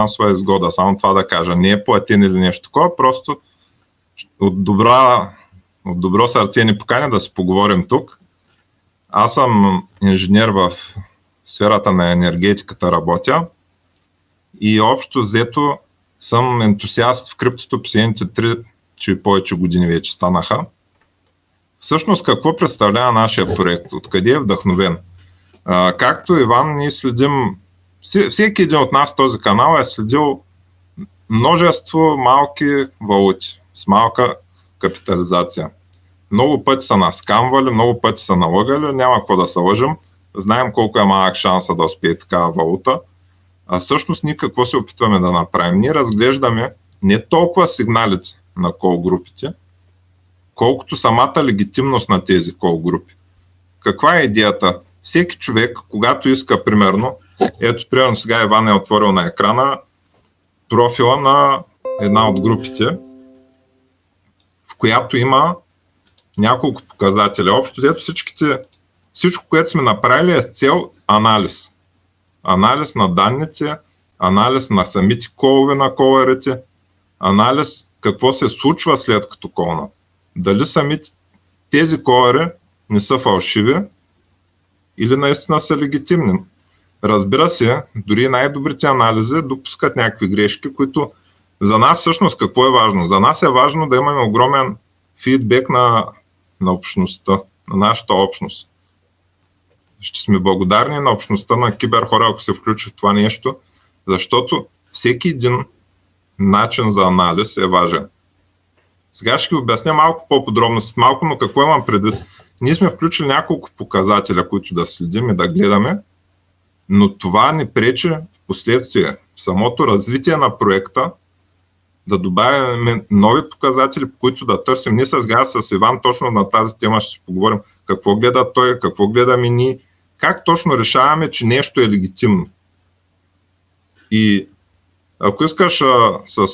финансова изгода, само това да кажа. Не е платен или нещо такова, просто от добро сърце ни покани да си поговорим тук. Аз съм инженер в сферата на енергетиката, работя и общо взето съм ентусиаст в криптото последните 3 и повече години вече станаха. Всъщност какво представлява нашия проект? Откъде е вдъхновен? Както Иван, ние следим, всеки един от нас в този канал е следил множество малки валути с малка капитализация. Много пъти са нас скамвали, много пъти са налагали, няма какво да се лъжим. Знаем колко е малък шанса да успее такава валута. А всъщност ние какво се опитваме да направим? Ние разглеждаме не толкова сигналите на кол групите, колкото самата легитимност на тези кол групи. Каква е идеята? Всеки човек, когато иска, примерно сега Иван е отворил на екрана профила на една от групите, в която има няколко показателя. Общо взето всичко, което сме направили е с цел анализ. Анализ на данните, анализ на самите колове на колерите, анализ какво се случва след като колнат. Дали самите тези колери не са фалшиви или наистина са легитимни. Разбира се, дори най-добрите анализи допускат някакви грешки, които за нас всъщност какво е важно? За нас е важно да имаме огромен фидбек на общността, на нашата общност. Ще сме благодарни на общността на киберхора, ако се включи в това нещо, защото всеки един начин за анализ е важен. Сега ще ги обясня малко по-подробно, но какво имам предвид? Ние сме включили няколко показателя, които да следим и да гледаме, но това ни пречи в последствие в самото развитие на проекта да добавяме нови показатели, по които да търсим. Ние сега с Иван точно на тази тема ще си поговорим какво гледа той, какво гледаме ние, как точно решаваме, че нещо е легитимно. И ако искаш с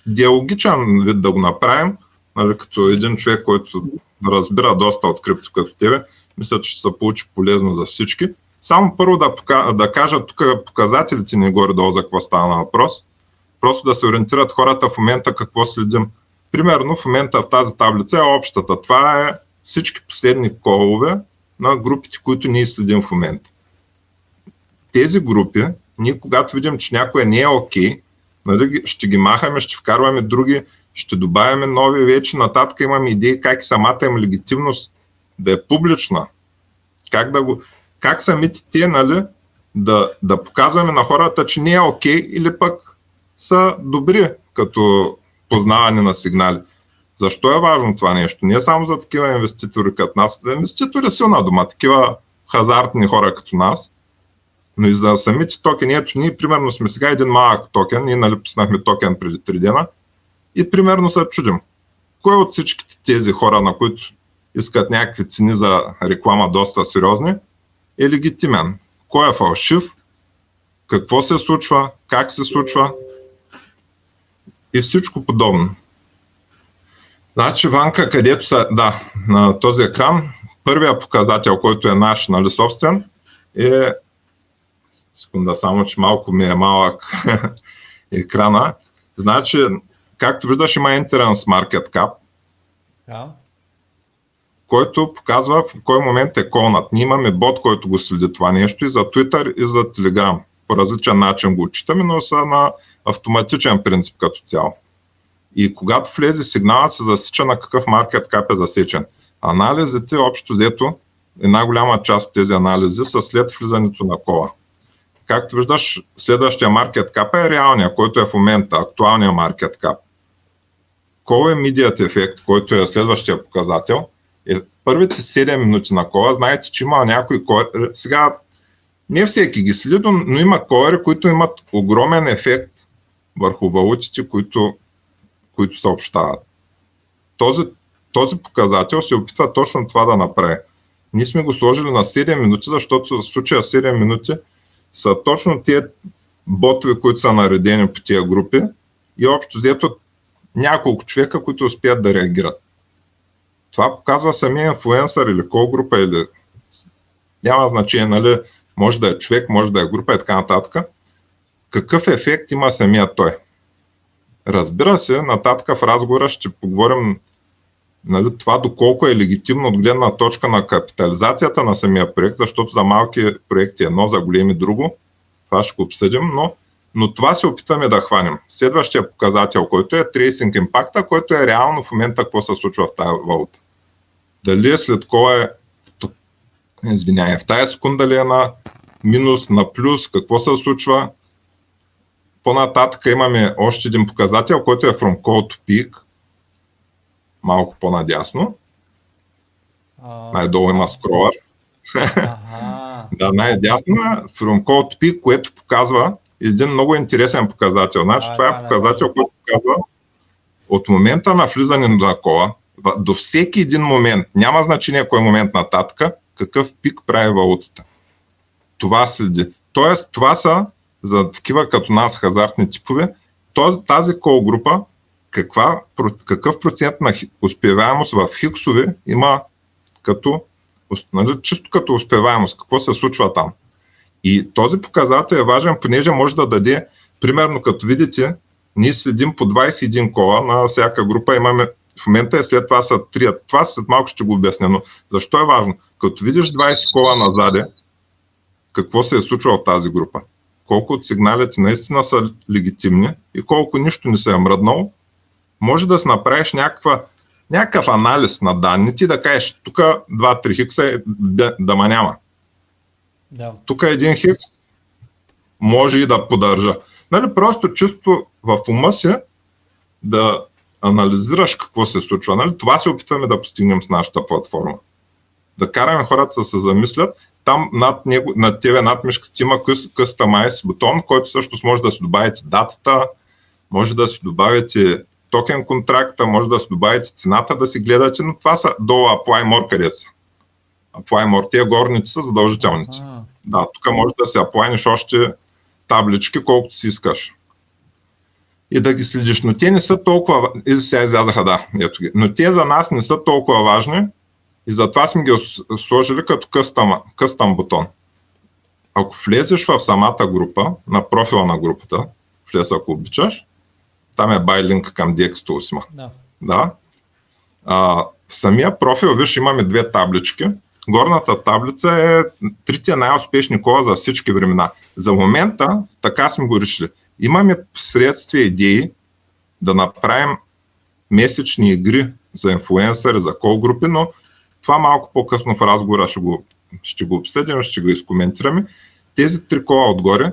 диалогичен вид да го направим, нали, като един човек, който разбира доста от крипто като тебе, мисля, че ще се получи полезно за всички. Само първо да кажа тук показателите ни горе-долу за какво става на въпрос. Просто да се ориентират хората в момента какво следим. Примерно в момента в тази таблица е общата. Това е всички последни колове на групите, които ние следим в момента. Тези групи, ние когато видим, че някоя не е окей, нали, ще ги махаме, ще вкарваме други, ще добавяме нови, вече нататък имаме идеи как самата им легитимност да е публична. Как самите те, нали, да показваме на хората, че не е окей или пък са добри като познаване на сигнали. Защо е важно това нещо? Не само за такива инвеститори като нас. Инвеститори е силна дума, такива хазартни хора като нас, но и за самите токени. Ето ние примерно сме сега един малък токен, ние нали пуснахме токен преди 3 дена и примерно се чудим. Кой от всичките тези хора, на които искат някакви цени за реклама доста сериозни, е легитимен? Кой е фалшив? Какво се случва? Как се случва? И всичко подобно. Значи, Ванка, където са, на този екран, първият показател, който е наш, нали, собствен, е, секунда, само че малко ми е малък екрана. Значи, както виждаш, има Entrance Market Cap, който показва в кой момент е колнат. Ние имаме бот, който го следи това нещо и за Twitter, и за Telegram. По различен начин го отчитаме, но са на автоматичен принцип като цяло. И когато влезе сигнала, се засича на какъв маркет кап е засечен. Анализите, общо взето, една голяма част от тези анализи са след влизането на кола. Както виждаш, следващия маркет кап е реалния, който е в момента, актуалния маркет кап. Call Immediate ефект, който е следващия показател, е първите 7 минути на кола. Знаете, че има някои колери, сега не всеки ги следи, но има колери, които имат огромен ефект върху валутите, които съобщават. Този показател се опитва точно това да направи. Ние сме го сложили на 7 минути, защото в случая 7 минути са точно тия ботове, които са наредени по тия групи и общо взето няколко човека, които успеят да реагират. Това показва самия инфлуенсър или кол група, или няма значение, нали, може да е човек, може да е група и така нататък. какъв ефект има самия той? Разбира се, нататък в разговора ще поговорим, нали, това доколко е легитимно от гледна точка на капитализацията на самия проект, защото за малки проекти едно, за големи друго. Това ще го обсъдим, но това се опитваме да хванем. Следващия показател, който е Tracing Impact, който е реално в момента какво се случва в тази валута. Дали е след кола в тази секунда ли е на минус, на плюс, какво се случва. По-нататък имаме още един показател, който е From Call to Peak, малко по-надясно. Най-долу има скролър. Да, най-дясно е From Call to Peak, което показва един много интересен показател. Значи, това е показател, който показва от момента на влизане на кола до всеки един момент, няма значение кой момент нататък, какъв пик прави валутата. Това следи. Тоест, това са за такива като нас хазартни типове, тази кол група, какъв процент на успеваемост в хиксове има като, нали, чисто като успеваемост, какво се случва там. И този показател е важен, понеже може да даде, примерно като видите, ние следим по 21 кола на всяка група, имаме в момента и след това са 3. Това след малко ще го обясня, но защо е важно? Като видиш 20 кола назаде, какво се е случвало в тази група? Колко от сигналите наистина са легитимни и колко нищо не се е мръднало, може да си направиш някакъв анализ на данните и да кажеш, тук 2-3 хикса да ма няма. Да. Тук един хикс може и да поддържа. Нали, просто чисто в ума си да анализираш какво се случва. Нали? Това се опитваме да постигнем с нашата платформа. Да караме хората да се замислят. Там над тебе, над мишката има Customize бутон, който също може да си добавите датата, може да си добавите токен контракта, може да си добавите цената да си гледате, но това са долу Apply More, където са. Apply More, тия горните са задължителните. Да, тук може да си аплайнеш още таблички, колкото си искаш. И да ги следиш, но те не са толкова, и сега излязаха, да, ето ги, но те за нас не са толкова важни и затова сме ги сложили като къстъм бутон. Ако влезеш в самата група, на профила на групата, влез ако обичаш, там е байлинк към DX Tools. Да. В самия профил, виж, имаме две таблички. Горната таблица е трите най-успешни кола за всички времена. За момента така сме го решили. Имаме средства идеи да направим месечни игри за инфлуенсъри, за кол групи, но това малко по-късно в разговора ще го обсъдим, ще го изкоментираме. Тези три кола отгоре,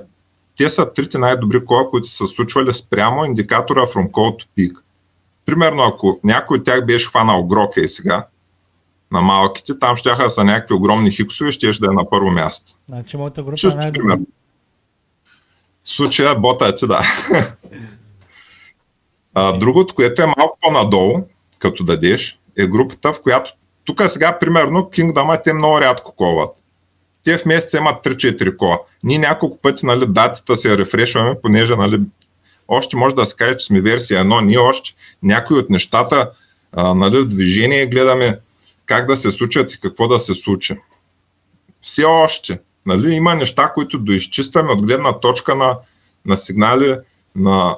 те са трите най-добри кола, които са случвали спрямо индикатора From Call to Peak. Примерно, ако някой от тях беше хванал Грока и сега, на малките, там щяха да са някакви огромни хиксове, ще да е на първо място. Значи моята група е най-добра. В случая бота ти, да. Другото, което е малко по-надолу, като дадеш, е групата, в която тук сега, примерно, Kingdom те много рядко колват. Те в месеца имат 3-4 кола. Ние няколко пъти, нали, датата се рефрешваме, понеже, нали, още може да се каже, че сме версия 1, ние още някои от нещата, нали, в движение гледаме как да се случат и какво да се случи. Все още, нали, има неща, които доизчистваме от гледна точка на сигнали, на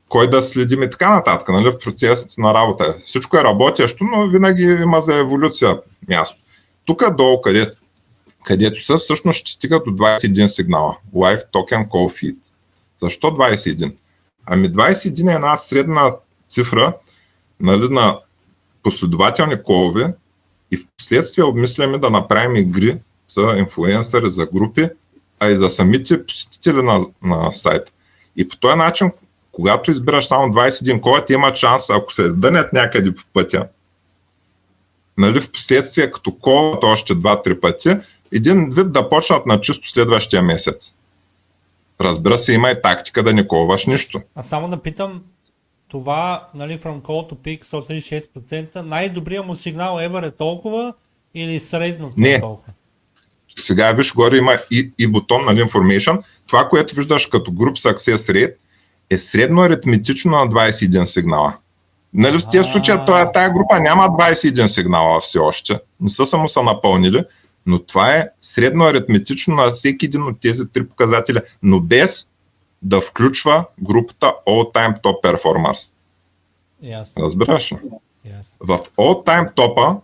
кой да следим и така нататък, нали, в процесът на работа. Всичко е работещо, но винаги има за еволюция място. Тук долу, където са, всъщност ще стигат до 21 сигнала. Live Token Call Feed. Защо 21? Ами 21 е една средна цифра, нали, на последователни колове и в последствие обмисляме да направим игри за инфлуенсъри, за групи, а и за самите посетители на сайта. И по този начин, когато избираш само 21 кола, ти имат шанс, ако се издънят някъде по пътя, нали, в последствие като колат още 2-3 пъти, един вид да почнат на чисто следващия месец. Разбира се, има и тактика да не колваш нищо. А само да питам, това, нали, From Call to Peak 136%, най-добрият му сигнал ever е толкова или средно толкова? Сега виж, горе има и бутон, нали, Information. Това, което виждаш като Group Success Rate, е средно аритметично на 21 сигнала. Нали, в тези случаи тая група няма 21 сигнала все още. Не са само са напълнили, но това е средно аритметично на всеки един от тези три показателя, но без да включва групата All Time Top Performers. Ясно. Разбираш ли? Ясно. В All Time Top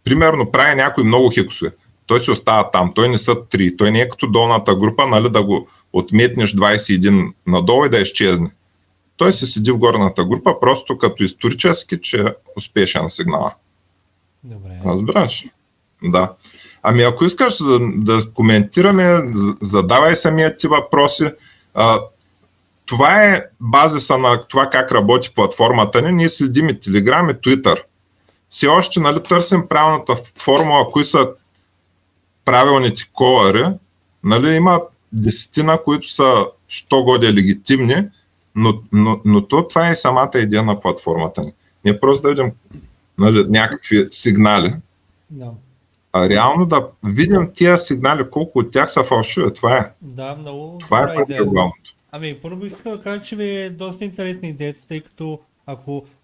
примерно прави някои много хиксове. Той си остава там, той не са 3, той не е като долната група, нали, да го отметнеш 21 надолу и да изчезне. Той се седи в горната група, просто като исторически, че е успешен сигнал. Добре. Разбираш? Да. Ами ако искаш да коментираме, задавай самия ти въпроси. Това е базиса на това как работи платформата ни. Ние следим и Telegram и Twitter. Все още, нали, търсим правилната формула, кои са правилните колари. Нали, има 10, които са що годе легитимни, но това е самата идея на платформата ни. Ние просто да видим, нали, някакви сигнали, Да. а реално да видим тия сигнали, колко от тях са фалшиви. Това е. Да, много Това добра е пътя идея. главното. Ами, първо бих искал да кажа, че ви е доста интересна идеята, тъй като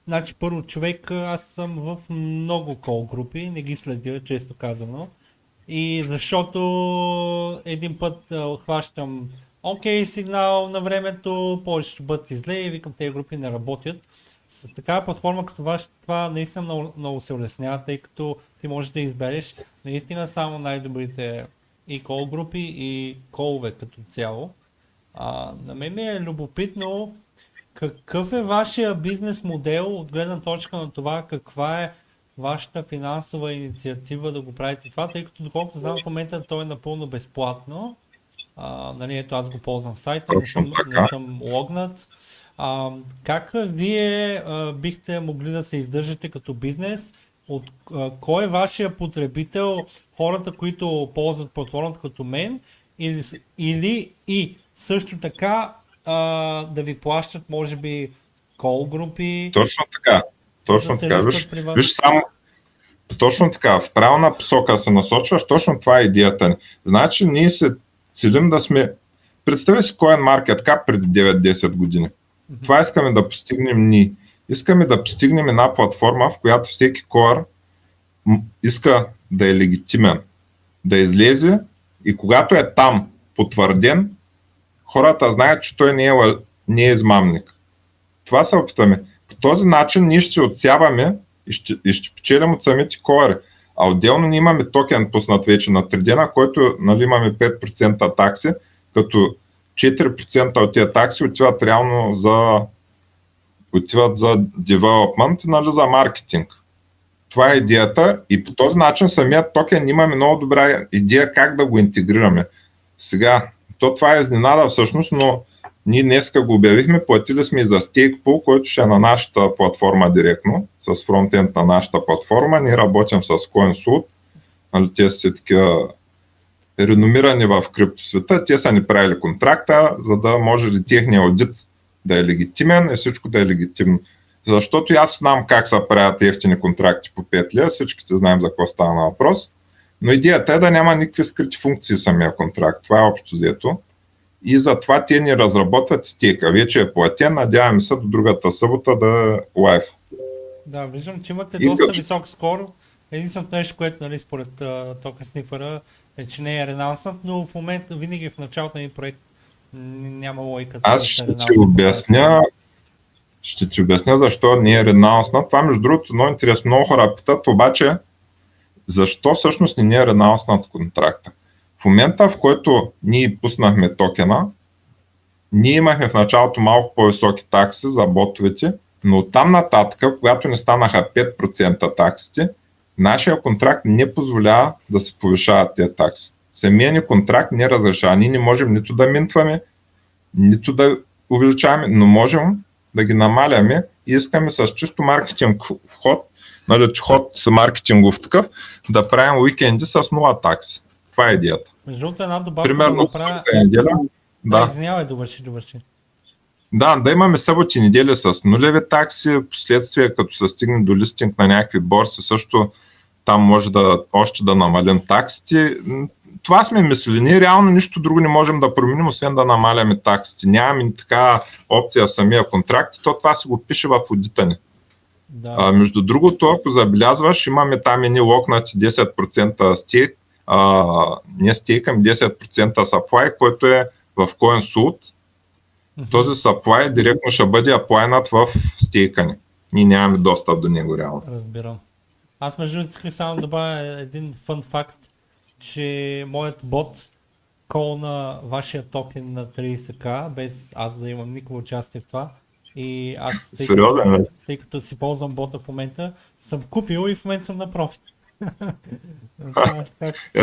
значи първо човек, аз съм в много кол групи, не ги следя, често казано. И защото един път хващам окей сигнал на времето, повечето бъдат и зле и викам, тези групи не работят. С такава платформа като вашата, това наистина много, много се улеснява, тъй като ти можеш да избереш наистина само най-добрите и кол групи и колове като цяло. На мен е любопитно какъв е вашия бизнес модел от гледна точка на това каква е вашата финансова инициатива да го правите това, тъй като доколкото знам в момента то е напълно безплатно. Нали, ето аз го ползвам в сайта, не съм логнат. Как вие бихте могли да се издържате като бизнес? Кой е вашия потребител, хората, които ползват платформата като мен, или и също така да ви плащат, може би, кол групи? Точно така. Точно така. Виж само. Точно така. В правилна посока се насочваш. Точно това е идеята ни. Значи ние се целим да сме. Представи си CoinMarketCap преди 9-10 години. Това искаме да постигнем ние. Искаме да постигнем една платформа, в която всеки колар иска да е легитимен, да излезе и когато е там потвърден, хората знаят, че той не е измамник. Това се опитаме. По този начин ние ще отсяваме и ще печелим от самите колари. А отделно ние имаме токен пуснат вече на 3 дена, който, нали, имаме 5% такси, като 4% от тези такси отиват реално за development, нали, за маркетинг. Това е идеята и по този начин самият токен имаме много добра идея как да го интегрираме. Сега, това е изненада всъщност, но ние днеска го обявихме, платили сме и за StakePool, който ще е на нашата платформа директно, с фронтенд на нашата платформа. Ние работим с CoinSoot, нали, те са такива реномирани в криптосвета, те са ни правили контракта, за да може ли техния аудит да е легитимен и всичко да е легитимно. Защото аз знам как се правят ефтини контракти по 5 лева, всичките знаем за какво става на въпрос, но идеята е да няма никакви скрити функции самия контракт, това е общо взето. И затова те ни разработват стейка. Вече е платен, надяваме се до другата събота да е лайв. Да, виждам, че имате доста висок скор. Единственото нещо, което, нали, според токен снифъра е, че не е ренауснат, но в момента винаги в началото на един проект няма логика. Аз ще ти обясня защо не е ренауснат. Това, между другото, много интересно. Много хора питат, обаче защо всъщност не е ренауснат контракта. В момента, в който ние пуснахме токена, ние имахме в началото малко по-високи такси за ботовете, но оттам нататък, когато не станаха 5% таксите, нашия контракт не позволява да се повишават тези такси. Самия ни контракт не разрешава. Ние не можем нито да минтваме, нито да увеличаваме, но можем да ги намаляме и искаме с чисто маркетинг ход, нали, ход маркетингов такъв, да правим уикенди с 0 такси. Това е идеята. Между другото, една добавка примерно, да направя... неделя. Да, извинявай, довърши. Да имаме съботи недели с нулеви такси, последствие като се стигне до листинг на някакви борси, също там може още да намалим таксите. Това сме мислили. Ние реално нищо друго не можем да променим, освен да намаляме таксите. Нямаме така опция в самия контракт, то това се го пише в одита ни. Да. Между другото, ако забелязваш, имаме там едни локнати 10% стейк, не стейкам 10% supply, който е в CoinSoot Този supply директно ще бъде аплайнат в стейкане. Ние нямаме достъп до него реално. Разбирам. Аз между другото исках само да добавя един фън факт, че моят бот колна вашия токен на 30к, без аз да имам никакво участие в това. И аз, тъй като си ползвам бота в момента, съм купил и в момента съм на профит.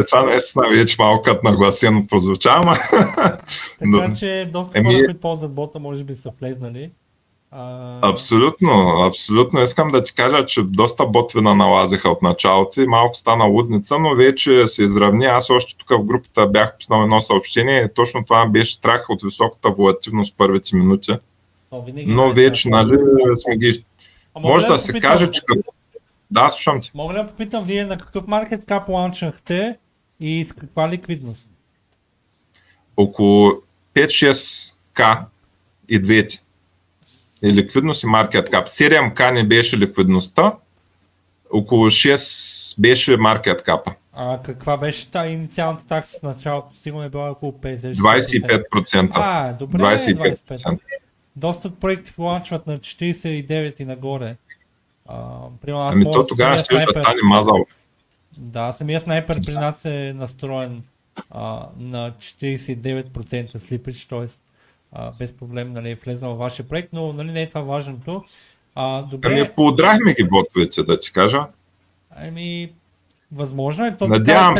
Това наистина вече малко като нагласено прозвучава, Така че доста хора, които ползват бота, може би са влезнали. Абсолютно. Искам да ти кажа, че доста ботвина налазиха от началото и малко стана лудница, но вече се изравни. Аз още тук в групата бях пуснал едно съобщение и точно това беше страх от високата волативност първите минути. Но вече, нали, сме ги... Може да се каже, че като... Да, слушам ти. Мога ли да попитам, вие на какъв маркет кап ланчнахте и с каква ликвидност? Около 5-6к и двете. И ликвидност и маркет кап. 7к не беше ликвидността, около 6 беше маркет капа. А каква беше инициалната такса в началото? Сигурно е била около 50%. 25%. Добре, 25%. Доста проекти ланчват на 49 и нагоре. То тогава ще да стане мазал. Да, самия снайпер при нас е настроен на 49% слипич, т.е. без проблем, нали, е влезнал във вашия проект, но, нали, не е това важното. Добре. Поудрахме ги ботовете, да ти кажа. Възможно е, то надявам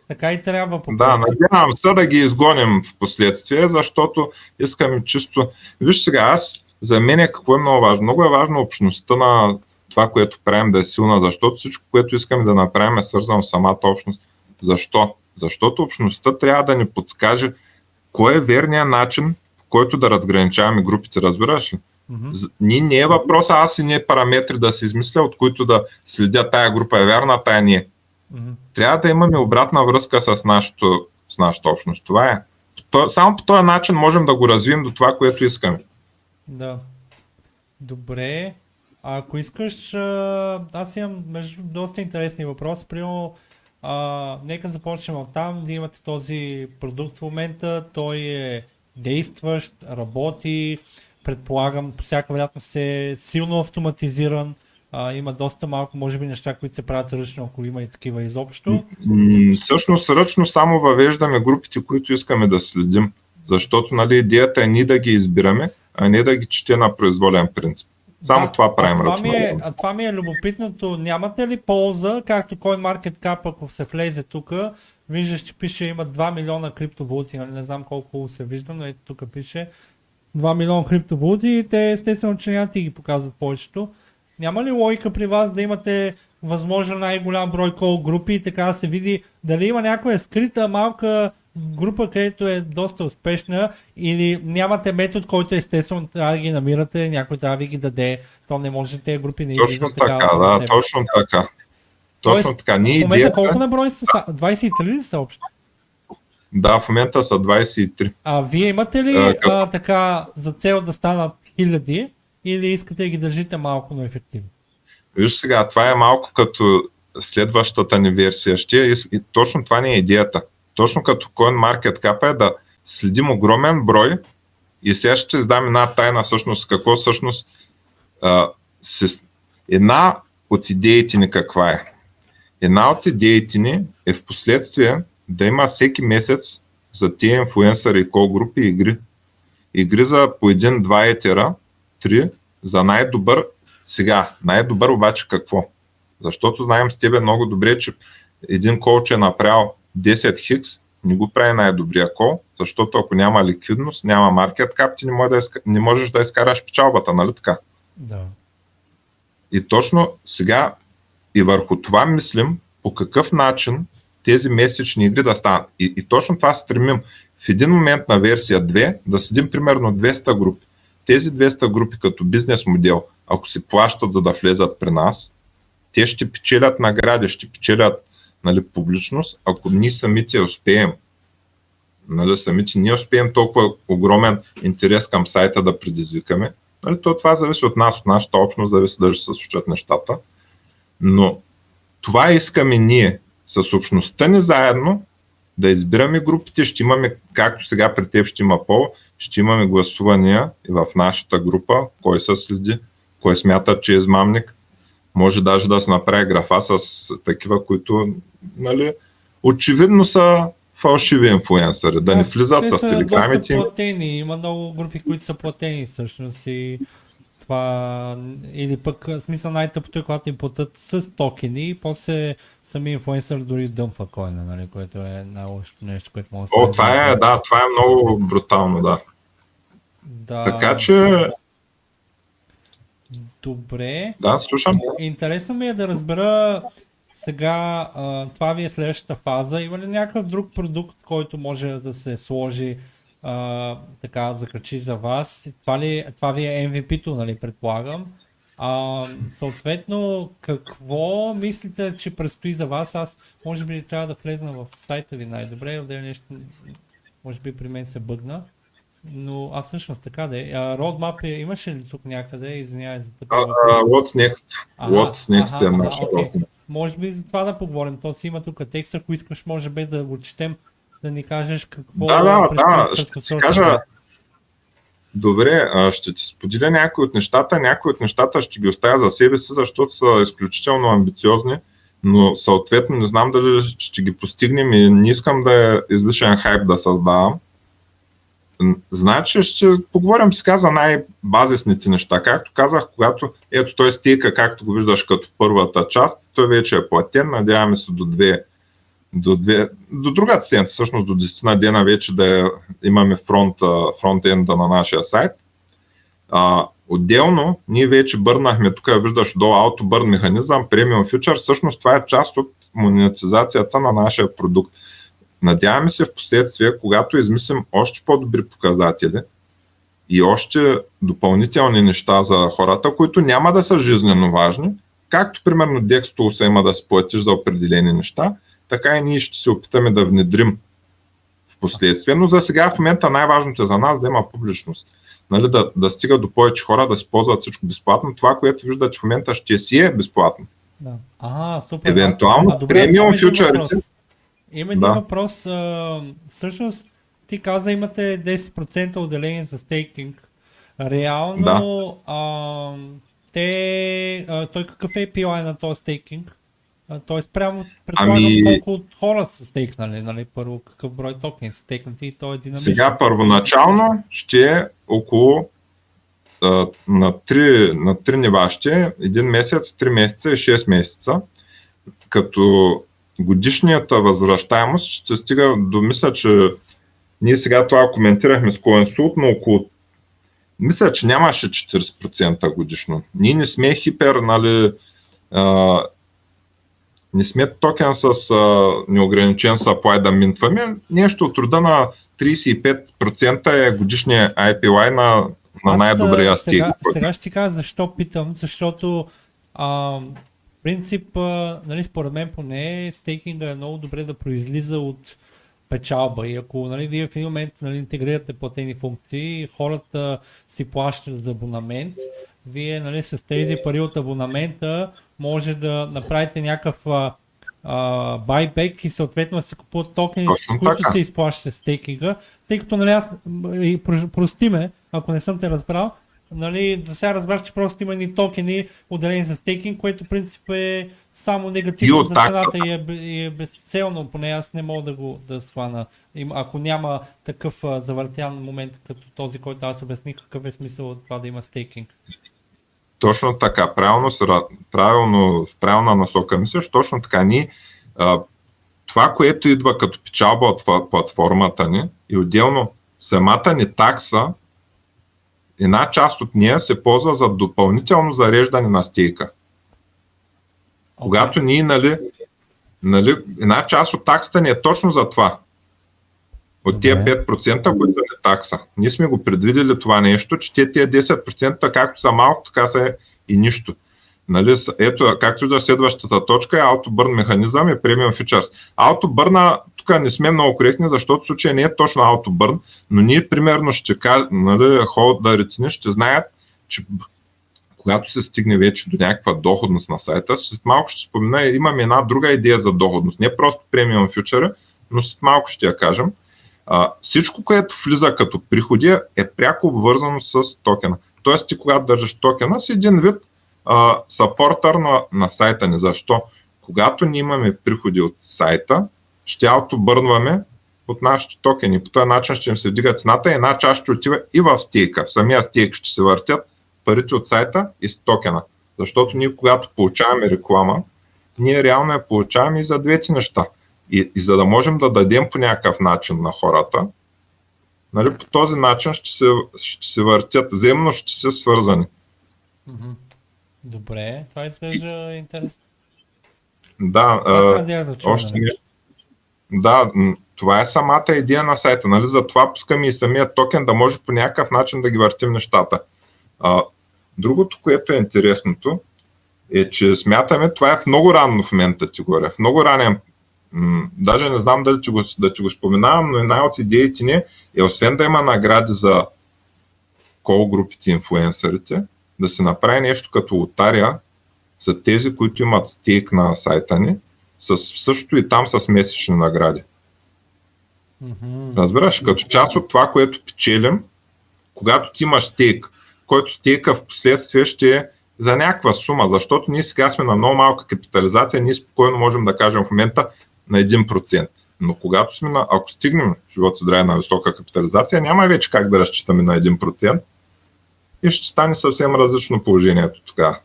така и трябва. Да, надявам се да ги изгоним в последствие, защото искаме чисто... Виж сега, за мен какво е много важно? Много е важно общността на това, което правим, да е силна, защото всичко, което искаме да направим, е свързано с самата общност. Защо? Защото общността трябва да ни подскаже кой е верният начин, по който да разграничаваме групите, разбираш ли? Не е въпрос, аз и не параметри да се измисля, от които да следя тая група е вярна, тая не е. Трябва да имаме обратна връзка с нашата общност. Това е. Само по този начин можем да го развием до това, което искаме. Да. Добре. Ако искаш, аз имам доста интересни въпроси. Примерно, нека започнем от там. Вие имате този продукт в момента, той е действащ, работи, предполагам, по всяка вероятност е силно автоматизиран. Има доста малко, може би, неща, които се правят ръчно, ако има и такива изобщо. Всъщност ръчно само въвеждаме групите, които искаме да следим, защото, нали, идеята е ние да ги избираме, а не да ги чете на произволен принцип. Само това правим ръчно. Това ми е любопитното. Нямате ли полза, както CoinMarketCap, ако се влезе тук, виждаш, че пише има 2 милиона криптовалути, не знам колко се вижда, но ето тук пише 2 милиона криптовалути и те естествено, че няма ти ги показват повечето. Няма ли логика при вас да имате възможно най-голям брой кол групи и така да се види дали има някоя скрита малка група, където е доста успешна, или нямате метод, който естествено трябва да ги намирате, някой трябва да ви ги даде, то не може тези групи не излизат така. Точно така. Точно така. В момента колко на брой са? 23 ли са общо? Да, в момента са 23. Вие имате ли така за цел да станат хиляди или искате да ги държите малко, но ефективно? Виж сега, това е малко като следващата ни версия. И точно това не е идеята. Точно като CoinMarketCap е да следим огромен брой и сега ще издам една тайна всъщност, какво всъщност една от идеите ни каква е. Една от идеите ни е в последствие да има всеки месец за тези инфлуенсъри и кол групи игри. Игри за по 1-2 етера, 3 за най-добър. Сега, най-добър обаче какво? Защото знаем с тебе много добре, че един кол, че е направил 10 хикс, не го прави най-добрия кол, защото ако няма ликвидност, няма маркет кап, ти не можеш да изкараш печалбата, нали така? Да. И точно сега и върху това мислим по какъв начин тези месечни игри да станат. И точно това стремим. В един момент на версия 2 да седим примерно 200 групи. Тези 200 групи като бизнес модел, ако си плащат за да влезат при нас, те ще печелят награди, ще печелят, нали, публичност, ако ние самите успеем. Нали, самите ние успеем толкова огромен интерес към сайта да предизвикаме. Нали, това зависи от нас, от нашата общност, зависи дали ще се случат нещата. Но това искаме ние с общността ни заедно да избираме групите, ще имаме, както сега при теб ще има пол, ще имаме гласувания и в нашата група, кой се следи, кой смята, че е измамник. Може даже да се направи графа с такива, които, нали, очевидно са фалшиви инфлуенсъри, да не влизат с телеграмите. Те са доста платени, има много групи, които са платени всъщност и това, или пък смисъл най-тъпото е, когато им платят с токени и после сами инфлуенсър дори дъмпва койна, нали, което е най-лошото нещо, което може да стане. Това е много брутално, да. Така че... Добре. Да, слушам. Интересно ми е да разбера сега, това ви е следващата фаза. Има ли някакъв друг продукт, който може да се сложи, така, закачи за вас? Това ви е MVP-то, нали, предполагам. Съответно, какво мислите, че предстои за вас? Аз може би трябва да влезна в сайта ви най-добре, да нещо, може би при мен се бъгна. Но всъщност така да е. Roadmap имаше ли тук някъде? Извинявай за тъпа въпрос. What's next? What's next е нашия roadmap. Може би за това да поговорим. То си има тук текст, ако искаш, може без да го четем, да ни кажеш какво... Да, ще ти кажа. Добре, ще ти споделя някои от нещата. Някои от нещата ще ги оставя за себе си, защото са изключително амбициозни, но съответно не знам дали ще ги постигнем и не искам да е излишен хайп да създавам. Значи ще поговорим сега за най-базисните неща. Както казах, когато ето той стейка, както го виждаш като първата част, той вече е платен, надяваме се до другата седмица, всъщност до 10 на дена вече да имаме фронт-енда на нашия сайт. Отделно, ние вече бърнахме, тук виждаш долу Auto-Burn механизъм, Premium Feature, всъщност това е част от монетизацията на нашия продукт. Надяваме се в последствие, когато измислим още по-добри показатели и още допълнителни неща за хората, които няма да са жизненно важни, както примерно Dextools има да си платиш за определени неща, така и ние ще се опитаме да внедрим в последствие, но за сега в момента най-важното е за нас да има публичност. Нали, да стига до повече хора, да си ползват всичко безплатно. Това, което виждате в момента, ще си е безплатно. Да. Супер. Евентуално премиум фьючерите. Има един въпрос. Всъщност, ти каза, имате 10% отделение за стейкинг. Реално, той какъв е API на този стейкинг? Тоест, прямо предполагам колко хора са стейкнали, нали? Първо, какъв брой токени са стейкнати и то е динамично. Сега първоначално ще е около на 3 нива ще е 1 месец, 3 месеца и 6 месеца, като годишнията възвръщаемост ще стига до, мисля, че ние сега това коментирахме с CoinSult, но около, мисля, че нямаше 40% годишно. Ние не сме хипер, нали, не сме токен с неограничен supply да минтваме. Нещо от рода на 35% е годишния IPY на най-добрия стейк. Сега ще ти кажа защо питам, защото принцип, нали, според мен поне стейкинга е много добре да произлиза от печалба и ако, нали, вие в един момент, нали, интегрирате платени функции, хората си плащат за абонамент, вие, нали, с тези пари от абонамента може да направите някакъв байбек и съответно да се купуват токени, с които се изплаща стейкинга, тъй като, нали, аз, прости ме, ако не съм те разбрал, нали, за сега разбрах, че просто има ни токени отделени за стейкинг, което в принцип е само негативно за цената и е безцелно, поне аз не мога да схвана. Ако няма такъв завъртян момент като този, който аз обясних, какъв е смисъл от това да има стейкинг? Точно така, правилна насока мислиш, точно така. Ние, това, което идва като печалба от платформата ни и отделно самата ни такса, една част от нея се ползва за допълнително зареждане на стейка. Когато ние, нали, една част от таксата ни е точно за това. От тия 5%, които са не такса. Ние сме го предвидели това нещо, че тия 10%, както са малко, така са и нищо. Нали, ето, както виждаш, следващата точка е Auto-Burn механизъм и Premium Features. Auto-Burn, тук не сме много коректни, защото в случая не е точно Auto-Burn, но ние примерно ще кажем, нали, холдърите ни ще знаят, че когато се стигне вече до някаква доходност на сайта, след малко ще спомена, имаме една друга идея за доходност. Не просто Premium Feature, но след малко ще я кажем. Всичко, което влиза като приходи, е пряко обвързано с токена. Тоест ти когато държиш токена, си един вид сапортър на сайта ни. Защо? Когато ние имаме приходи от сайта, ще аутобърнваме от нашите токени. По този начин ще им се вдига цената и една част ще отива и в стейка. В самия стейк ще се въртят парите от сайта и с токена. Защото ние, когато получаваме реклама, ние реално я получаваме и за двете неща. И за да можем да дадем по някакъв начин на хората, нали, по този начин ще се въртят, взаимно ще се свързани. Добре, това изглежда интересно. Да, още не. Да, това е самата идея на сайта. Нали? Затова пускаме и самия токен да може по някакъв начин да ги въртим нещата. Другото, което е интересното, е, че смятаме, това е в много ранно в момента ти говоря. В много ранен, даже не знам дали да ти го споменавам, но една от идеите ни е, освен да има награди за кол групите инфлуенсърите, да се направи нещо като лотария за тези, които имат стейк на сайта ни, също и там с месечни награди. Разбираш, като част от това, което печелим, когато ти имаш стейк, който стейка в последствие ще е за някаква сума, защото ние сега сме на много малка капитализация, ние спокойно можем да кажем в момента на 1%. Но когато сме ако стигнем живот и здраве на висока капитализация, няма вече как да разчитаме на 1% и ще стане съвсем различно положението тогава.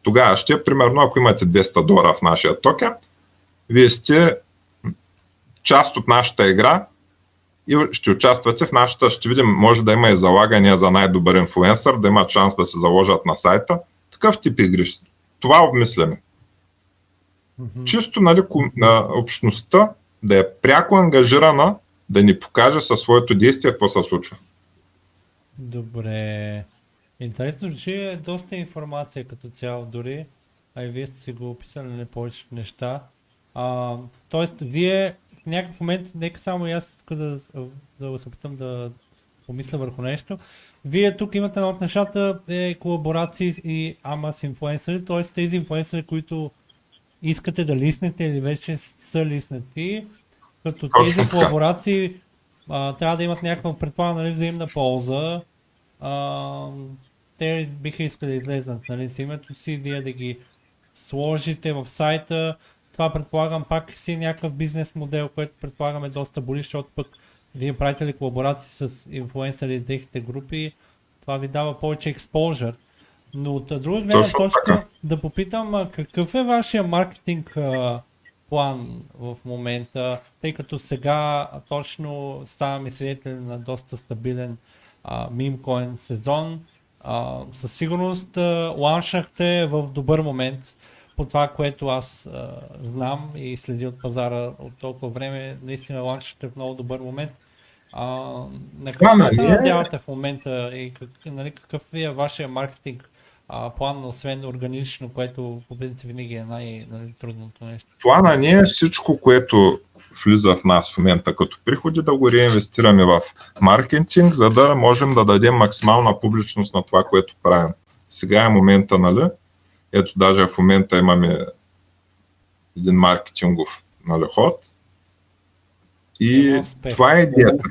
Тогава ще, примерно, ако имате $200 в нашия токен, вие сте част от нашата игра и ще участвате в нашата, ще видим, може да има и залагания за най-добър инфлуенсър, да има шанс да се заложат на сайта. Такъв тип игри. Това обмисляме. Чисто, нали, на общността да е пряко ангажирана да ни покаже със своето действие какво се случва. Добре. Интересно, че е доста информация като цяло дори, а и вие сте си го описали на повечето неща. Тоест, вие в някакъв момент, нека само и аз да се опитам да помисля върху нещо. Вие тук имате едно от нещата колаборации ама с инфлуенсъри, т.е. тези инфлуенсъри, които искате да лиснете или вече са лиснати, като тези колаборации трябва да имат някаква, предполагам, нали, взаимна полза. Те биха искали да излезнат, нали, с името си, вие да ги сложите в сайта. Това предполагам пак си някакъв бизнес модел, който предполагам е доста боли, защото пък вие правите ли колаборации с инфлуенсъри и техните групи, това ви дава повече експожър. Но от друга гледна точка да попитам какъв е вашия маркетинг план в момента, тъй като сега точно ставаме свидетели на доста стабилен мемкоин сезон. Със сигурност ланшахте в добър момент по това, което аз знам и следи от пазара от толкова време, наистина ланшахте в много добър момент. На какво се надявате в момента и нали, какъв е вашия маркетинг план, освен органично, което по принцип винаги е най-трудното нещо? Плана ни е всичко, което влиза в нас в момента като приходи, да го реинвестираме в маркетинг, за да можем да дадем максимална публичност на това, което правим. Сега е момента, нали? Ето даже в момента имаме един маркетингов, нали, ход. И това е идеята.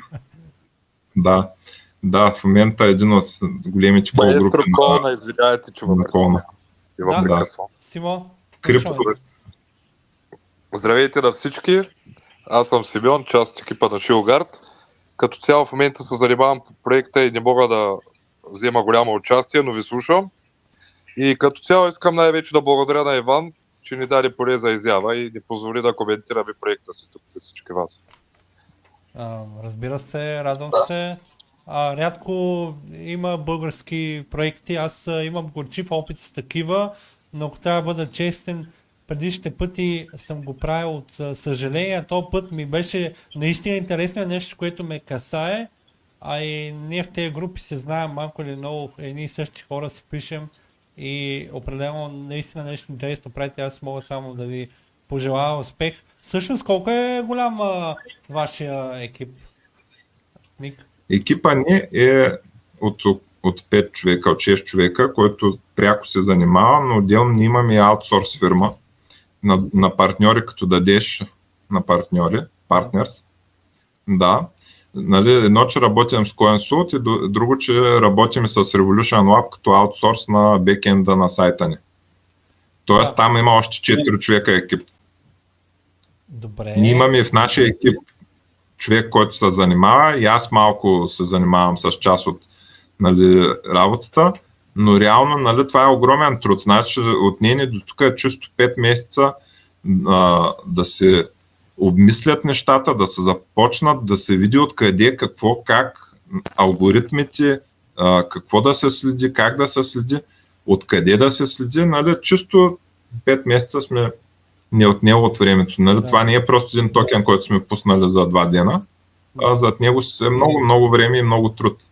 Да, в момента е един от големите кол-групи на Колна. Симо, здравейте на всички. Аз съм Симеон, част от екипа на Shieldguard. Като цяло в момента се занимавам по проекта и не мога да взема голямо участие, но ви слушам. И като цяло искам най-вече да благодаря на Иван, че ни даде поле за изява и ни позволи да коментираме проекта си тук пред всички вас. Разбира се, радвам се. Рядко има български проекти, аз имам горчив опит с такива, но ако трябва да бъда честен, предишните пъти съм го правил от съжаление, а този път ми беше наистина интересно, нещо, което ме касае, а и ние в тези групи се знаем малко или много, едни и същи хора си пишем и определено наистина нещо интересно правите, аз мога само да ви пожелая успех. Всъщност колко е голям вашия екип, Ник? Екипа ни е от 5 човека, от 6 човека, който пряко се занимава, но отделно ние имаме и аутсорс фирма на партньори, като дадеш на партньори, Partners. Да. Нали, едно, че работим с CoinSoot и друго, че работим с Revolution Lab като аутсорс на бекенда на сайта ни. Тоест там има още 4 човека екип. Добре. Ние имаме в нашия екип човек, който се занимава и аз малко се занимавам с част от, нали, работата, но реално, нали, това е огромен труд. Значи от нея до тук е чисто 5 месеца да се обмислят нещата, да се започнат, да се види откъде, какво, как, алгоритмите, какво да се следи, как да се следи, откъде да се следи, нали, чисто 5 месеца сме не отнело от времето. Нали? Да. Това не е просто един токен, който сме пуснали за 2 дена, а зад него е много време и много труд,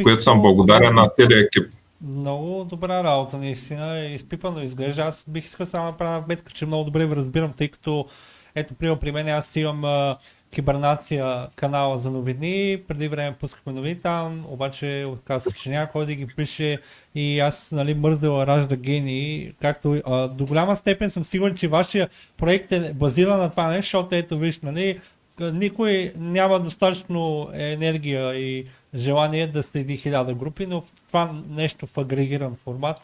което съм благодарен на целия екип. Много добра работа, наистина, изпипано изглежда. Аз бих искал само да направя вметка, че много добре ви разбирам, тъй като ето при мен аз имам Кибернация канала за новини, преди време пускахме новини там, обаче казах, че няма кой да ги пише и аз, нали, мързела ражда гении, както до голяма степен съм сигурен, че вашия проект е базиран на това нещо, защото ето виж, нали, никой няма достатъчно енергия и желание да следи 1000 групи, но това нещо в агрегиран формат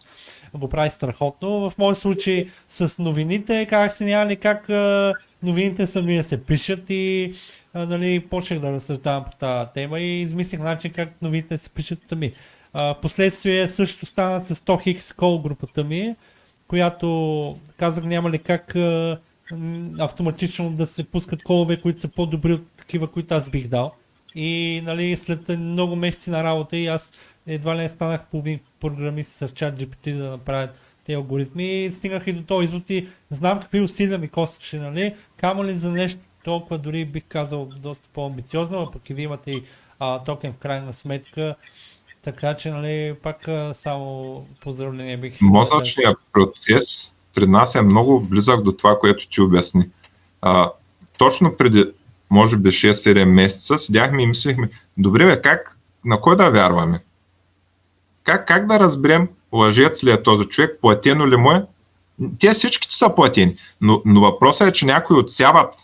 го прави страхотно. В моят случай с новините, как се няма ли как новините сами да се пишат и нали, почнах да разсъждавам по тази тема и измислих начин как новините се пишат сами. Впоследствие също станат с 100 X call групата ми, която казах няма ли как автоматично да се пускат колове, които са по-добри от такива, които аз бих дал. И нали, след много месеци на работа и аз едва ли не станах половин програмист с ChatGPT да направят тези алгоритми и стигнах и до този извод и знам какви усилия ми костваше, нали, камо ли за нещо толкова, дори бих казал доста по-амбициозно, а пък и вие имате и токен в крайна сметка, така че, нали, пак само поздравление бих искал. Мозъчният процес при нас е много близък до това, което ти обясни. Точно преди, може би 6-7 месеца, седяхме и мислихме, добре бе, на кой да вярваме? Как да разберем лъжец ли е този човек, платено ли му е? Те всичките са платени, но въпросът е, че някои отсяват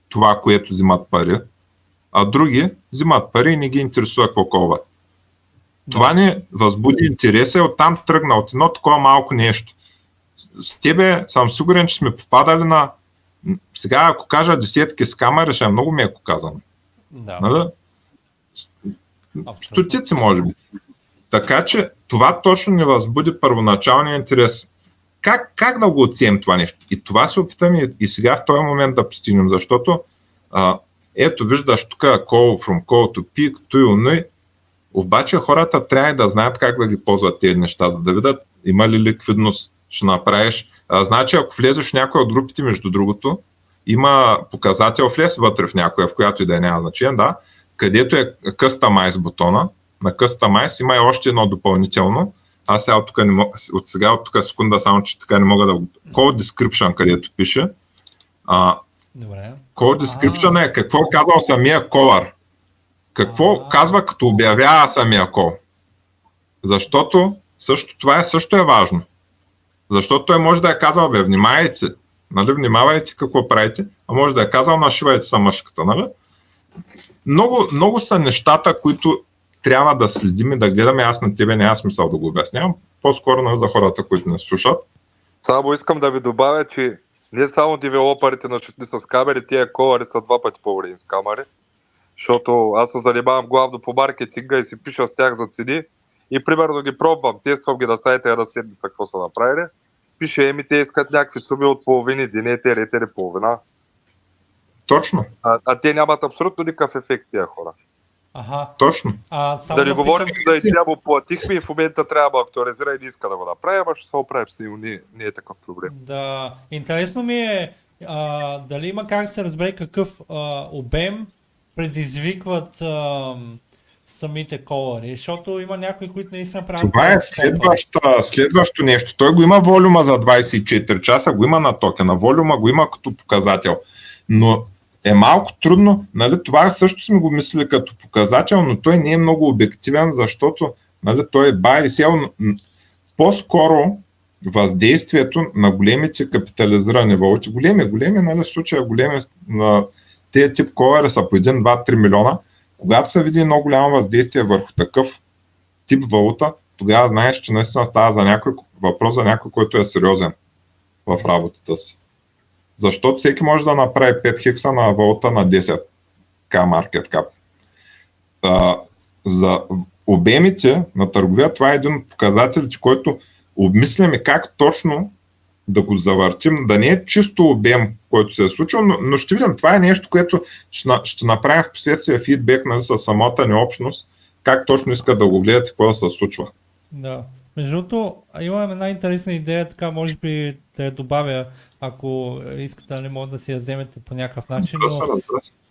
това, което взимат пари, а други взимат пари и не ги интересува какво колват. Това ни възбуди интереса и оттам тръгна от едно такова малко нещо. С тебе съм сигурен, че сме попадали на... Сега, ако кажа десетки скамери, ще е много меко казано. Да. Нали? Стотици, може би. Така че това точно ни възбуди първоначалния интерес. Как да го оценим това нещо? И това се опитваме и сега в този момент да постигнем, защото ето виждаш тук call from call to peak, той, обаче хората трябва да знаят как да ги ползват тези неща, за да видят има ли ликвидност, ще направиш. Значи, ако влезеш в някоя от групите, между другото, има показател, влез вътре в някоя, в която и да няма значение, да, където е Customize бутона. На Customize има и още едно допълнително. Аз сега от тук секунда, само че така не мога да го... Call Description, където пише. Добре. Call Description е какво е казал самия колър. Какво казва, като обявява самия кол. Защото това също е важно. Защото той може да е казал, внимавайте, нали, внимавайте какво правите, а може да е казал, нашивайте са мъжката. Нали? Много са нещата, които трябва да следим и да гледаме. Аз на тебе няма смисъл да го обяснявам. По-скоро за хората, които не слушат. Само искам да ви добавя, че не само девелоперите на шутни с камери, тия колари са 2 пъти по-вредни с камери. Защото аз се занимавам главно по маркетинга и си пиша с тях за цени и примерно ги пробвам, тествам ги на сайта една седмица какво са направили. Пише, те искат някакви суми от половини, динете, ретери, половина. Точно. А те нямат абсолютно никакъв ефект тия хора. Ага. Точно. Да не говорим, да и тя му платихме и в момента трябва да актуализира и не иска да го направим, а ще се оправим с него, не е такъв проблем. Да, интересно ми е дали има как да се разбере какъв обем предизвикват самите колари, защото има някои, които не са правят. Това е следващо нещо. Той го има волюма за 24 часа, го има на токена, волюма го има като показател, но е малко трудно, нали, това също сме го мислили като показател, но той не е много обективен, защото нали, той е buy и sell. По-скоро въздействието на големите капитализирани валути, големи, нали, в случая големи на Те тип колери са по 1, 2, 3 милиона. Когато се види много голямо въздействие върху такъв тип валута, тогава знаеш, че наистина става за някой въпрос за някой, който е сериозен в работата си. Защото всеки може да направи 5 хикса на валута на 10k market cap. За обемите на търговия това е един от показателите, който обмисляме как точно да го завъртим, да не е чисто обем, който се е случил, но ще видим, това е нещо, което ще направим в последствие фидбек, нали, с самата ни общност, как точно искат да го гледат и какво да се случва. Да. Между другото, имам една интересна идея, така може би да я добавя, ако искате, нали, може да си я вземете по някакъв начин, но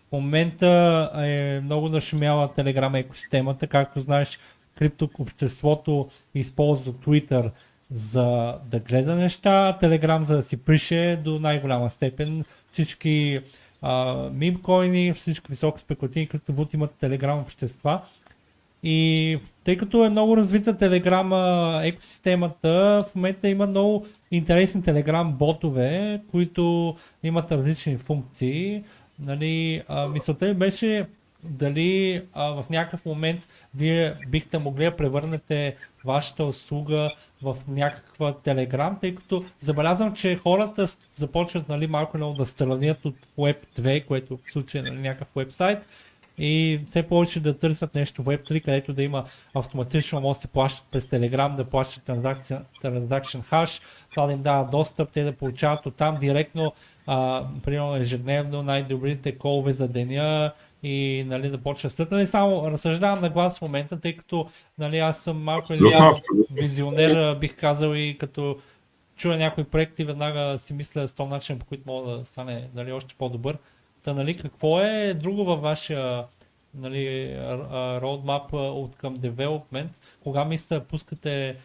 в момента е много нашумяла Telegram екосистемата, както знаеш, криптообществото използва Twitter за да гледа неща, Telegram за да си пише до най-голяма степен. Всички мемкоини, всички високо спекулативни криптовалути имат Telegram общества. И тъй като е много развита Telegram екосистемата, в момента има много интересни Telegram ботове, които имат различни функции. Нали, мисълта ми беше дали в някакъв момент вие бихте могли да превърнете вашата услуга в някаква Telegram, тъй като забелязвам, че хората започват, нали, малко много да странят от Web 2, което в случай е, нали, някакъв вебсайт, и все повече да търсят нещо в Web3, където да има автоматично, може да се плащат през Telegram, да плащат transaction hash, това да им дава достъп, те да получават оттам директно, примерно ежедневно най-добрите колове за деня и, нали, да почва след. Нали, само разсъждавам на глас в момента, тъй като, нали, аз съм малко визионер, бих казал, и като чуя някои проекти, веднага си мисля 100 начина, по които мога да стане, нали, още по-добър. Та, нали, какво е друго във вашия, нали, roadmap от към development? Кога мисля да пускате